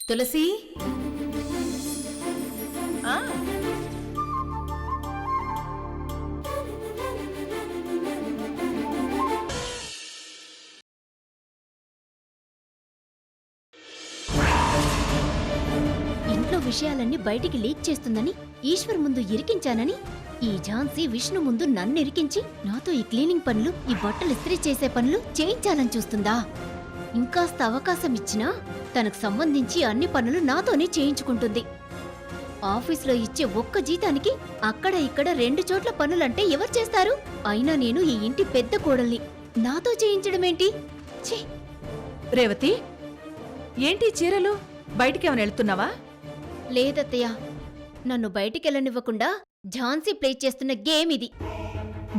తులసి ఇంట్లో విషయాలన్నీ బయటికి లీక్ చేస్తుందని ఈశ్వర్ ముందు ఇరికించానని ఈ ఝాన్సీ విష్ణు ముందు నన్ను ఇరికించి నాతో ఈ క్లీనింగ్ పనులు, ఈ బట్టలు ఇస్త్రీ చేసే పనులు చేయించాలని చూస్తుందా? ఇంకాస్త అవకాశం ఇచ్చినా తనకు సంబంధించి అన్ని పనులు నాతోనే చేయించుకుంటుంది. ఆఫీసులో ఇచ్చే ఒక్క జీతానికి అక్కడ ఇక్కడ 2 చోట్ల పనులంటే ఎవరు చేస్తారు? అయినా నేను ఈ ఇంటి పెద్ద కోడల్ని, నాతో చేయించడమేంటి? ఛీ! రేవతి, ఏంటి చీరలు? బయటికేమైనా వెళ్తున్నావా? లేదత్తయ్య, నన్ను బయటికెళ్ళనివ్వకుండా ఝాన్సీ ప్లే చేస్తున్న గేమ్ ఇది.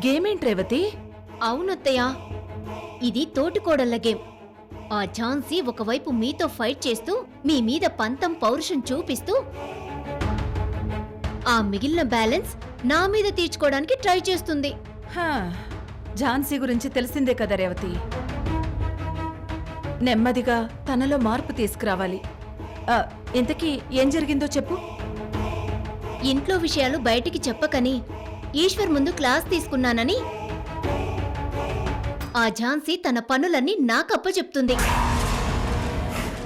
గేమేంటి రేవతి? అవునత్తయ్య, ఇది తోటికోడళ్ల గేమ్. ఆ ఝాన్సీ ఒకవైపు మీతో ఫైట్ చేస్తూ మీ మీద పంతం పౌరుషం చూపిస్తూ ఆ మిగిలిన బ్యాలెన్స్ నా మీద తీర్చుకోవడానికి ట్రై చేస్తుంది. ఝాన్సీ గురించి తెలిసిందే కదా రేవతి. నెమ్మదిగా తనలో మార్పు తీసుకురావాలి. ఇంతకీ ఏం జరిగిందో చెప్పు. ఇంట్లో విషయాలు బయటికి చెప్పకని ఈశ్వర్ ముందు క్లాస్ తీసుకున్నానని ఆ ఝాన్సీ తన పనులన్నీ నాకప్పచెప్తుంది.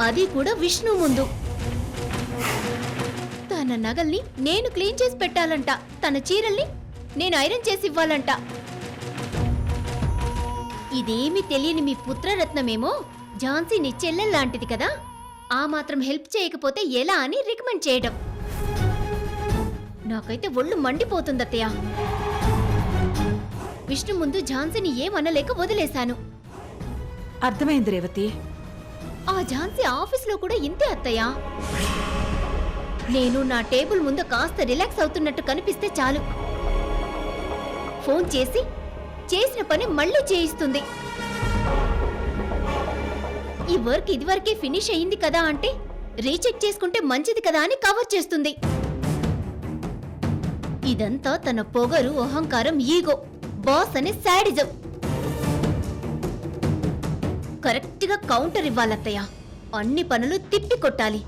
అది కూడా విష్ణు ముందు. తన నగల్ని నేను క్లీన్ చేసి పెట్టాలంట, తన చీరల్ని నేను ఐరన్ చేసి ఇవ్వాలంట. ఇదేమీ తెలియని మీ పుత్రరత్నమేమో ఝాన్సీ నీ చెల్లెల్లాంటిది కదా, ఆ మాత్రం హెల్ప్ చేయకపోతే ఎలా అని రికమెండ్ చేయడం. నాకైతే ఒళ్ళు మండిపోతుందత్తయ్య. విష్ణు ముందు ఝాన్సీని ఏమనలేక వదిలేశాను. అర్థమైంది రేవతి. ఆ ఝాన్సీ ఆఫీస్లో కూడా ఇంతే అత్తయ్య. నేను నా టేబుల్ ముందు కాస్త రిలాక్స్ అవుతున్నట్టు కనిపిస్తే చాలు, ఫోన్ చేసి చేసిన పని మళ్ళీ చేయిస్తుంది. ఈ వర్క్ ఇదివరకే ఫినిష్ అయ్యింది కదా అంటే రీచెక్ చేసుకుంటే మంచిది కదా అని కవర్ చేస్తుంది. ఇదంతా తన పొగరు, అహంకారం, ఈగో, బాస్ అనే శాడిజం. కరెక్ట్గా కౌంటర్ ఇవ్వాలత్తయ్య. అన్ని పనులు తిప్పి కొట్టాలి,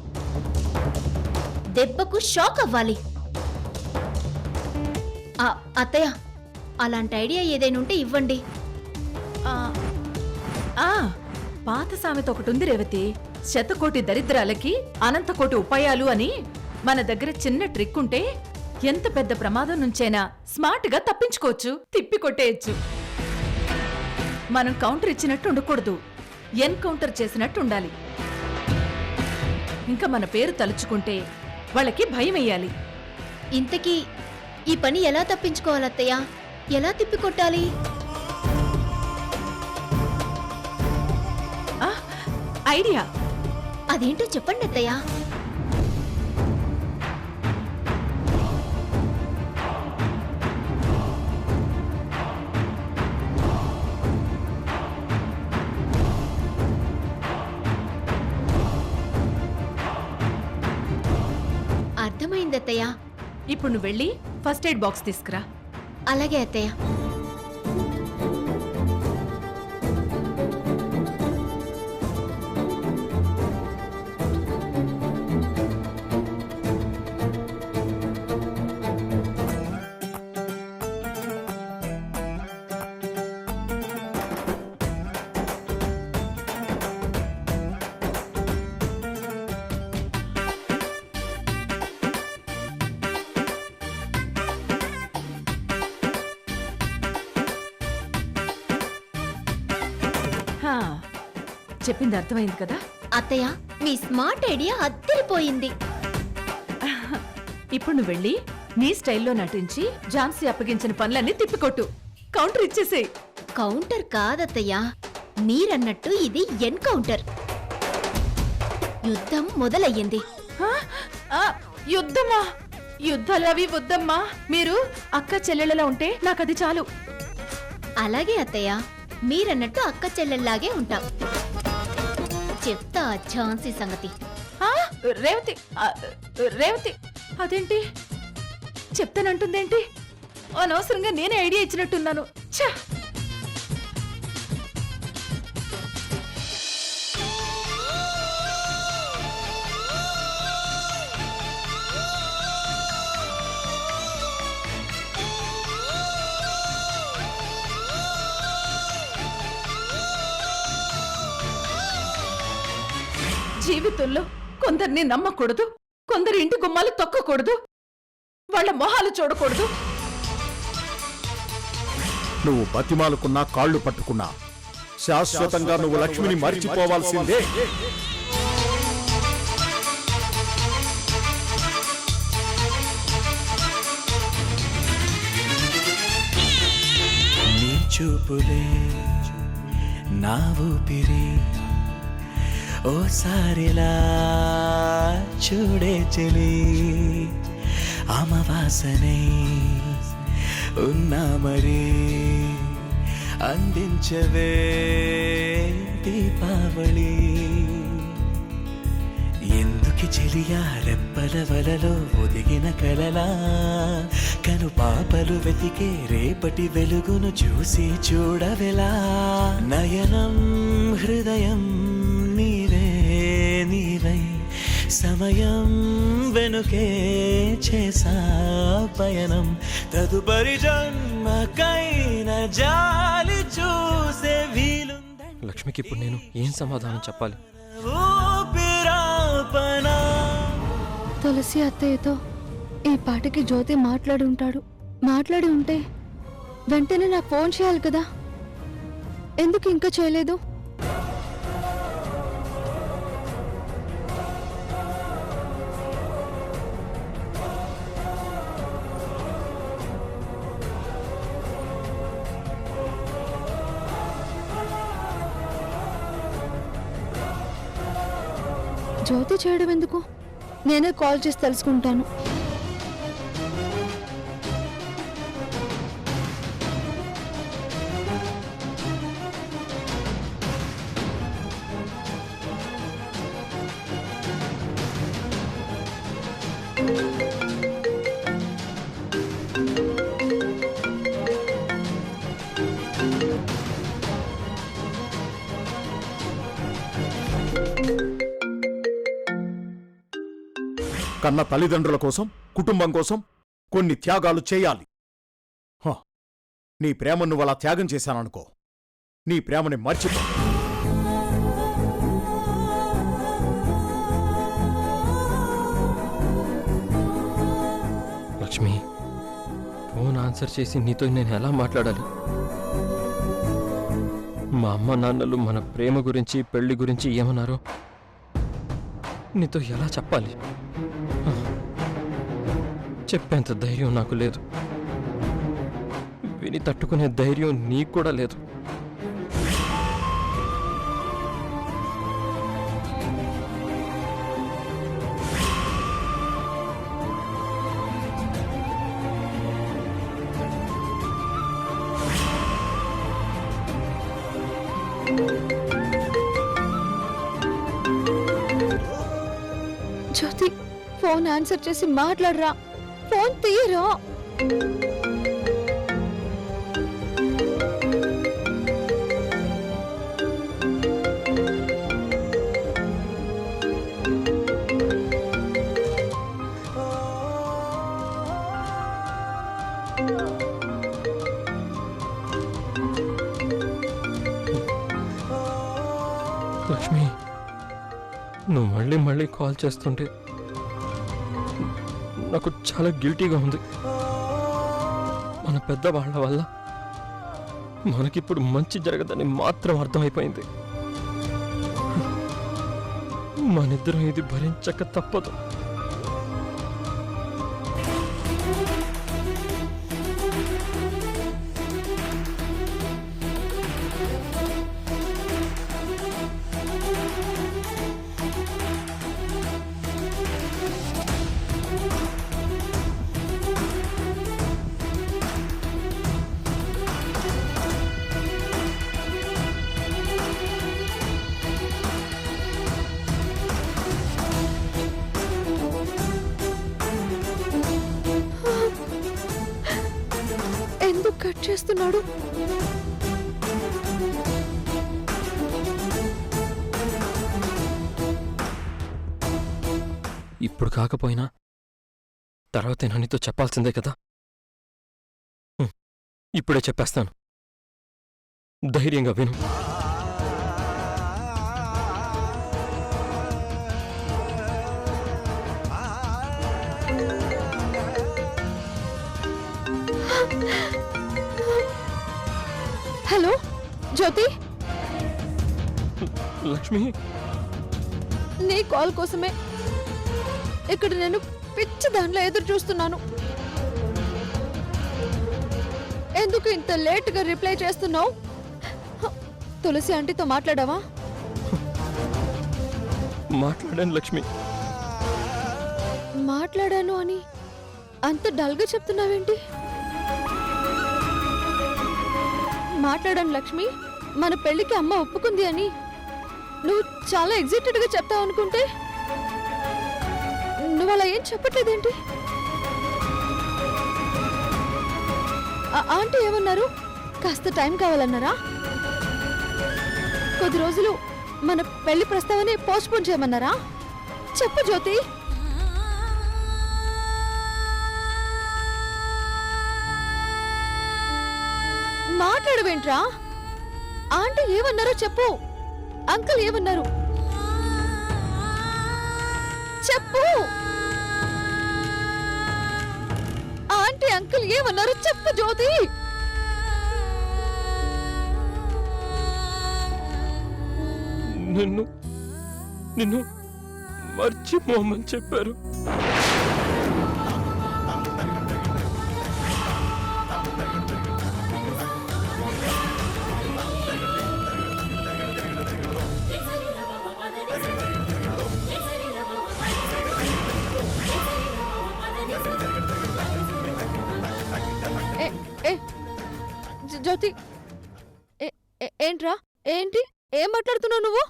దెబ్బకు షాక్ అవ్వాలి. అత్తయ్య, అలాంటి ఐడియా ఏదైనా ఉంటే ఇవ్వండి. పాత సామెత ఒకటి ఉంది రేవతి. 100 దరిద్రాలకి అనంతకోటి ఉపాయాలు అని. మన దగ్గర చిన్న ట్రిక్ ఉంటే ఎంత పెద్ద ప్రమాదం నుంచైనా స్మార్ట్ గా తప్పించుకోవచ్చు, తిప్పి కొట్టేయచ్చు. మనం కౌంటర్ ఇచ్చినట్టు ఉండకూడదు, ఎన్కౌంటర్ చేసినట్టు ఉండాలి. ఇంకా మన పేరు తలుచుకుంటే వాళ్ళకి భయం వేయాలి. ఇంతకీ ఈ పని ఎలా తప్పించుకోవాలత్తయ్య? ఎలా తిప్పికొట్టాలి? ఐడియా. అదేంటో చెప్పండి అత్తయ్య. అర్థమైందత్తయ్య. ఇప్పుడు నువ్వు వెళ్ళి ఫస్ట్ ఎయిడ్ బాక్స్ తీసుకురా. అలాగే అత్తయ్య. చెప్పింది అర్థమైంది కదా అత్తయ్య? మీ స్మార్ట్ ఐడియా అద్దరిపోయింది. ఇప్పుడు నువ్వు వెళ్ళి నీ స్టైల్లో నటించి ఝాన్సీ అప్పగించిన పనులన్నీ తిప్పికొట్టు. కౌంటర్ ఇచ్చేసేయ్. కౌంటర్ కాదత్తయ్య, మీరన్నట్టు ఇది ఎన్కౌంటర్. యుద్ధం మొదలయ్యింది. యుద్ధమా? యుద్ధాలవి వద్దమ్మా. మీరు అక్క చెల్లెళ్ళలా ఉంటే నాకది చాలు. అలాగే అత్తయ్య, మీరన్నట్టు అక్క చెల్లెల్లాగే ఉంటాం. చెప్తా ఝాన్సీ సంగతి. రేవతి, రేవతి, అదేంటి చెప్తానంటుందేంటి? అనవసరంగా నేనే ఐడియా ఇచ్చినట్టున్నాను. ఛ! జీవితంలో కొందరిని నమ్మకూడదు, కొందరి ఇంటి గుమ్మాలు తొక్కకూడదు, వాళ్ళ మొహాలు చూడకూడదు. నువ్వు బతిమాలుకున్నా కాళ్ళు పట్టుకున్నా శాశ్వతంగా నువ్వు లక్ష్మిని మర్చిపోవాల్సిందే. నీ చూపులే నా ఊపిరి, ఓసారిలా చూడే చెలి, అమవాసనే ఉన్నా మరి అందించవే దీపావళి. ఎందుకి చెలియా రెప్పల వలలో ఒదిగిన కలలా, కను పాపలు వెతికే రేపటి వెలుగును చూసి చూడవెలా. నయనం హృదయం నీవే నీవై, సమయం వెనుకే చేసా పయనం, తదుపరి జన్మకైన జాలి చూసే వీలుందని. లక్ష్మికి ఇప్పుడు నేను ఏం సమాధానం చెప్పాలి? ఊపిరాపనా. తులసి అత్తయ్యతో ఈ పాటకి జ్యోతి మాట్లాడి ఉంటే వెంటనే నాకు ఫోన్ చేయాలి కదా, ఎందుకు ఇంకా చేయలేదు? జ్యోతి చేయడం ఎందుకు, నేనే కాల్ చేసి తెలుసుకుంటాను. కన్న తల్లిదండ్రుల కోసం, కుటుంబం కోసం కొన్ని త్యాగాలు చేయాలి. నీ ప్రేమను నువ్వు అలా త్యాగం చేశాననుకో, నీ ప్రేమని మర్చిపో. లక్ష్మి, ఫోన్ ఆన్సర్ చేసి నీతో నేను ఎలా మాట్లాడాలి? మా అమ్మ నాన్నలు మన ప్రేమ గురించి, పెళ్లి గురించి ఏమన్నారో నీతో ఎలా చెప్పాలి? చెప్పేంత ధైర్యం నాకు లేదు, విని తట్టుకునే ధైర్యం నీకు కూడా లేదు. జ్యోతి, ఫోన్ ఆన్సర్ చేసి మాట్లాడరా, ఫోన్ తీయరా. లక్ష్మి, నువ్వు మళ్ళీ మళ్ళీ కాల్ చేస్తుంటే నాకు చాలా గిల్టీగా ఉంది. మన పెద్దవాళ్ల వల్ల మనకిప్పుడు మంచి జరగదని మాత్రం అర్థమైపోయింది. మనిద్దరం ఇది భరించక తప్పదు. ఎందుకు కట్ చేస్తున్నాడు? ఇప్పుడు కాకపోయినా తర్వాత నేను నీతో చెప్పాల్సిందే కదా. ఇప్పుడే చెప్పేస్తాను, ధైర్యంగా విను. హలో జ్యోతి, లక్ష్మి, నీ కాల్ కోసమే ఇక్కడ నేను పిచ్చి దాంట్లో ఎదురు చూస్తున్నాను. ఎందుకు ఇంత లేట్గా రిప్లై చేస్తున్నావు? తులసి ఆంటీతో మాట్లాడావా? మాట్లాడాను లక్ష్మి. మాట్లాడాను అని అంత డల్గా చెప్తున్నావేంటి? మాట్లాడాను లక్ష్మి, మన పెళ్లికి అమ్మ ఒప్పుకుంది అని నువ్వు చాలా ఎగ్జైటెడ్గా చెప్తావు అనుకుంటే నువ్వు అలా ఏం చెప్పట్లేదేంటి? ఆంటీ ఏమన్నారు? కాస్త టైం కావాలన్నారా? కొద్ది రోజులు మన పెళ్లి ప్రస్తావన పోస్ట్పోన్ చేయమన్నారా? చెప్పు జ్యోతి. మాట్లాడవేంట్రా? ఆంటీ ఏమన్నారో చెప్పు. అంకుల్ ఏమన్నారు చెప్పు. ఆంటీ అంకుల్ ఏమన్నారు చెప్పు జ్యోతి. నిన్ను నిన్ను మర్చిపోమని చెప్పారు. జ్యోతి, ఏంట్రా? ఏంటి? ఏం మాట్లాడుతున్నావు నువ్వు?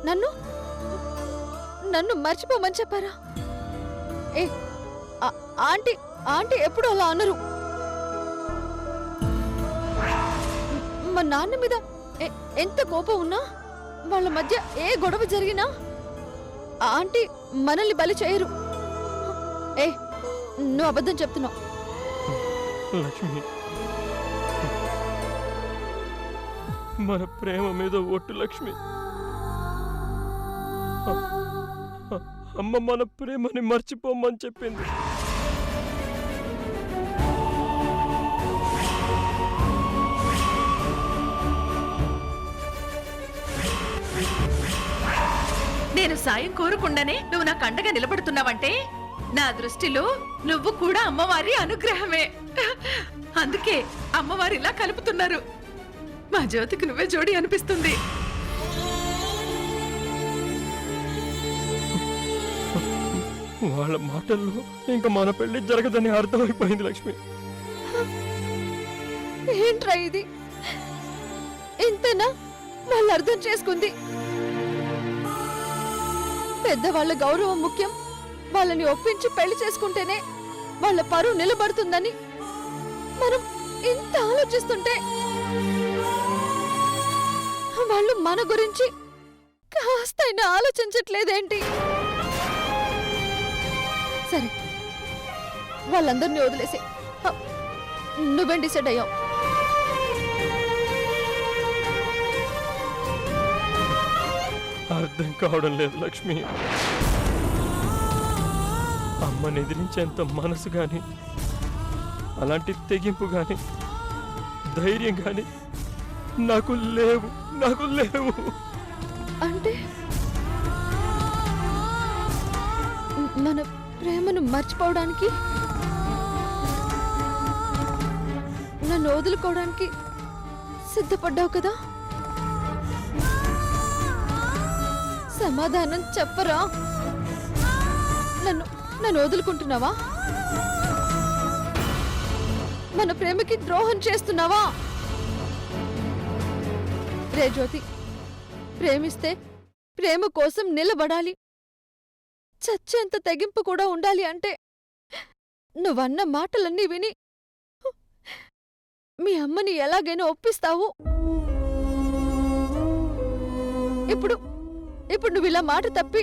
నన్ను నన్ను మర్చిపోమని చెప్పారా? ఆంటీ ఆంటీ ఎప్పుడు అలా అనరు. మా నాన్న మీద ఎంత కోపం ఉన్నా, వాళ్ళ మధ్య ఏ గొడవ జరిగినా ఆంటీ మనల్ని బలి చేయరు. నువ్వు అబద్ధం చెప్తున్నావు. లక్ష్మి, మన ప్రేమ మీద ఒట్టు లక్ష్మి. అమ్మ మన ప్రేమని మర్చిపోమని చెప్పింది. నేను సాయం కోరకుండానే నువ్వు నాకు అండగా నిలబడుతున్నావంటే నా దృష్టిలో నువ్వు కూడా అమ్మవారి అనుగ్రహమే. అందుకే అమ్మవారి ఇలా కలుపుతున్నారు. మా జ్యోతికి నువ్వే జోడి అనిపిస్తుంది. వాళ్ళ మాటల్లో ఇంకా మన పెళ్లి జరగదని అర్థమైపోయింది లక్ష్మి. ఏంట్రా ఇది? ఇంతనా వాళ్ళు అర్థం చేసుకుంది? పెద్దవాళ్ళ గౌరవం ముఖ్యం, వాళ్ళని ఒప్పించి పెళ్లి చేసుకుంటేనే వాళ్ళ పరువు నిలబడుతుందని మనం ఇంత ఆలోచిస్తుంటే వాళ్ళు మన గురించి కాస్తైనా ఆలోచించట్లేదేంటి? సరే, వాళ్ళందరినీ వదిలేసి నువ్వేం డిసైడ్ అయ్యావు? అర్థం కావడం లేదు లక్ష్మి. అమ్మని ఎదిరించేంత మనసు గాని, అలాంటి తెగింపు గాని, ధైర్యం గాని నాకు లేవు. అంటే మన ప్రేమను మర్చిపోవడానికి, నన్ను వదులుకోవడానికి సిద్ధపడ్డావు కదా? సమాధానం చెప్పరా? నన్ను వదులుకుంటున్నావా? మన ప్రేమకి ద్రోహం చేస్తున్నావా? రే జ్యోతి, ప్రేమిస్తే ప్రేమ కోసం నిలబడాలి, చచ్చేంత తెగింపు కూడా ఉండాలి. అంటే నువ్వన్న మాటలన్నీ విని మీ అమ్మని ఎలాగైనా ఒప్పిస్తావు. ఇప్పుడు నువ్వు ఇలా మాట తప్పి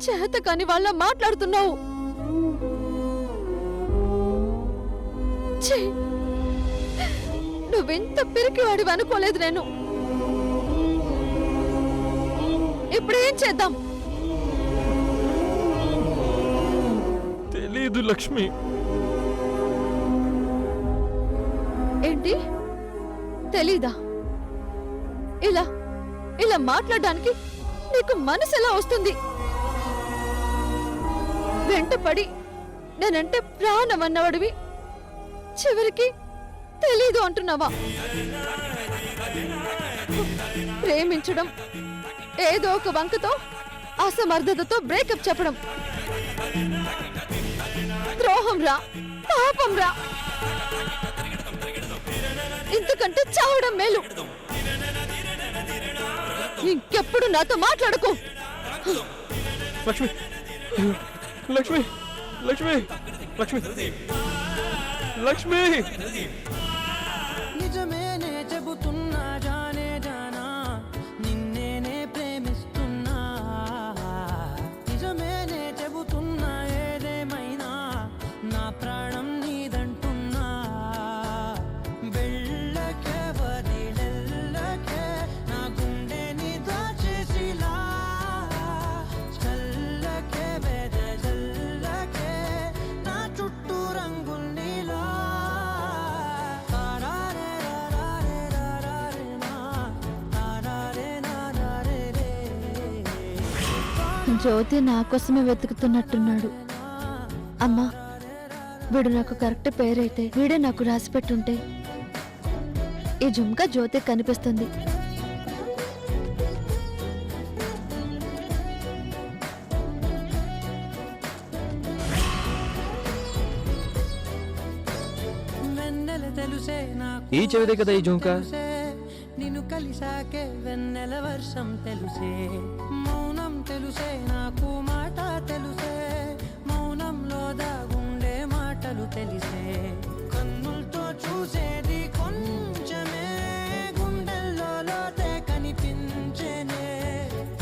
చేత కాని వాళ్ళ మాట్లాడుతున్నావు. నువ్వెంత పిరికివాడివి అనుకోలేదు నేను. ఇప్పుడేం చేద్దాం? తెలీదు లక్ష్మి. ఏంటి తెలీదా? ఇలా ఇలా మాట్లాడడానికి నీకు మనసు ఎలా వస్తుంది? వెంటపడి నేనంటే ప్రాణం అన్నవాడివి చివరికి తెలీదు అంటున్నావా? ప్రేమించడం ఏదో ఒక వంకతో అసమర్థతతో బ్రేకప్ చెప్పడం ద్రోహం రా, పాపం రా. ఇంతకంటే చావడం మేలు. ఇంకెప్పుడు నాతో మాట్లాడకు. లక్ష్మి లక్ష్మి లక్ష్మి లక్ష్మి లక్ష్మి నిజమేనే చెబుతున్నా జానే జానా నిన్నేనే ప్రేమిస్తున్నా నిజమేనే చెబుతున్నా ఏదేమైనా నా ప్రాణం నీదంటున్నా వెళ్ళకే వదిలెళ్ళకే నా గుండె నీ దాచేసిలా చల్లకే వెదజల్లకే నా చుట్టూ రంగులు నీలా జ్యోతి నా కోసమే వెతుకుతున్నట్టున్నాడు. అమ్మా, వీడు నాకు కరెక్ట్ పేరైతే వీడే నాకు రాసి పెట్టుంటే ఈ జుంక జ్యోతి కనిపిస్తుంది. వెన్నెల తెలుసే నాకు ఈ చెవిదే కదా ఈ జుంక. తెలుసే నిన్ను కలిసాకే వెన్నెల వర్షం తెలుసే మౌనం తెలుసే నాకు మాట తెలుసే మౌనంలో దాగుండే మాటలు తెలిసే కన్నులతో చూసేది కొంచెమే గుండెల్లో లోతే కనిపించేనే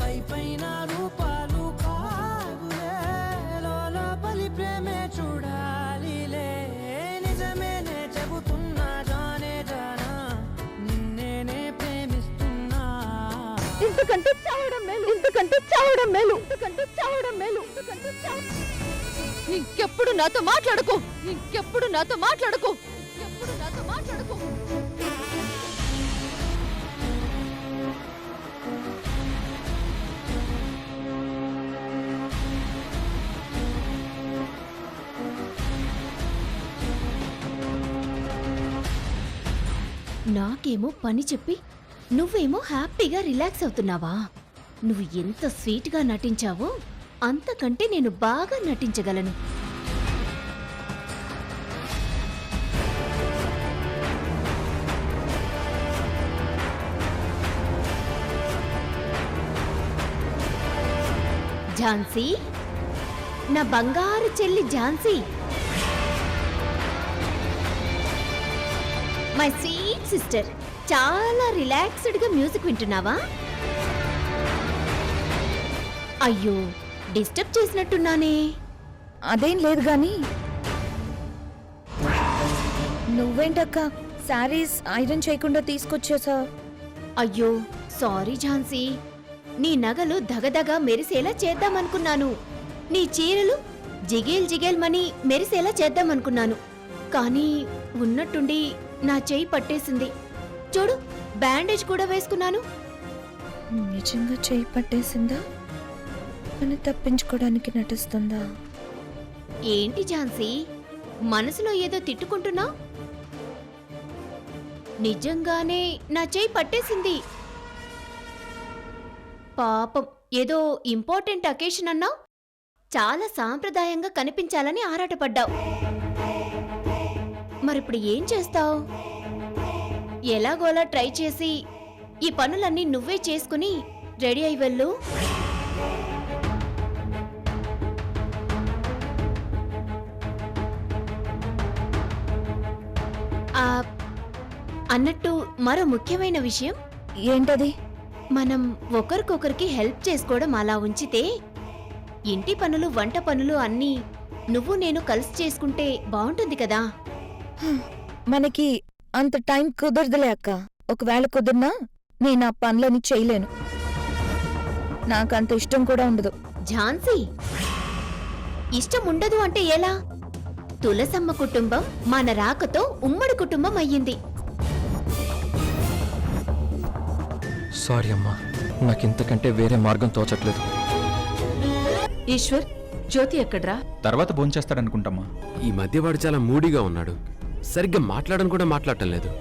పై పైన రూపాలు కాదులే లోపలి ప్రేమే చూడాలిలే నిజమేనే చెబుతున్నా జానే జానా నిన్నేనే ప్రేమిస్తున్నా ఇంతకంటే చావడం మేలు, ఇంతకంటే చావడం మేలు, ఇంతకంటే చావడం మేలు, ఇంతకంటే ఇంకెప్పుడు నాతో మాట్లాడకు, ఇంకెప్పుడు నాతో మాట్లాడకు, ఇంకెప్పుడు నాతో మాట్లాడకు. నాకేమో పని చెప్పి నువ్వేమో హ్యాపీగా రిలాక్స్ అవుతున్నావా? నువ్వు ఎంత స్వీట్గా నటించావో అంతకంటే నేను బాగా నటించగలను. ఝాన్సీ, నా బంగారు చెల్లి ఝాన్సీ, మై స్వీట్ సిస్టర్, చాలా రిలాక్స్డ్గా మ్యూజిక్ వింటున్నావా? అయ్యో, డిస్టర్బ్ చేసినట్టున్నానే. అదేం లేదు గాని నువ్వేంటక్క శారీస్ ఐరన్ చేయకుండా తీసుకొచ్చేసా? అయ్యో సారీ ఝాన్సీ, నీ నగలు దగదగ మెరిసేలా చేద్దామనుకున్నాను, నీ చీరలు జిగేల్ జిగేల్ మని మెరిసేలా చేద్దామనుకున్నాను. కానీ ఉన్నట్టుండి నా చెయ్యి పట్టేసింది. చూడు, బ్యాండేజ్ కూడా వేసుకున్నాను. నిజంగా చేయి పట్టేసిందా? అని తప్పించుకోవడానికి నటిస్తుందా? ఏంటి ఝాన్సీ, మనసులో ఏదో తిట్టుకుంటున్నావు? నిజంగానే నా చెయ్యి పట్టేసింది. పాపం, ఏదో ఇంపార్టెంట్ అకేషన్ అన్నావు, చాలా సాంప్రదాయంగా కనిపించాలని ఆరాటపడ్డావు. మరిప్పుడు ఏం చేస్తావు? ఎలాగోలా ట్రై చేసి ఈ పనులన్నీ నువ్వే చేసుకుని రెడీ అయి వెళ్ళు. అన్నట్టు మరో ముఖ్యమైన విషయం. ఏంటది? మనం ఒకరికొకరికి హెల్ప్ చేసుకోవడం అలా ఉంచితే ఇంటి పనులు వంట పనులు అన్నీ నువ్వు నేను కలిసి చేసుకుంటే బాగుంటుంది కదా. మనకి అంత టైం కుదరదులే అక్క. ఒకవేళ కుదిరినా నేను ఆ పనులని చేయలేను. నాకంత ఇష్టం కూడా ఉండదు. ఝాన్సీ, ఇష్టం ఉండదు అంటే ఎలా? తులసమ్మ కుటుంబం మన రాకతో ఉమ్మడి కుటుంబం అయ్యింది. సారీ అమ్మా, నాకింతకంటే వేరే మార్గం తోచట్లేదు. ఈశ్వర్, జ్యోతి ఎక్కడ్రా? తర్వాత భోంచేస్తాడనుకుంటామా. ఈ మధ్య వాడు చాలా మూడీగా ఉన్నాడు. సరిగ్గా మాట్లాడడం కూడా మాట్లాడటం లేదు.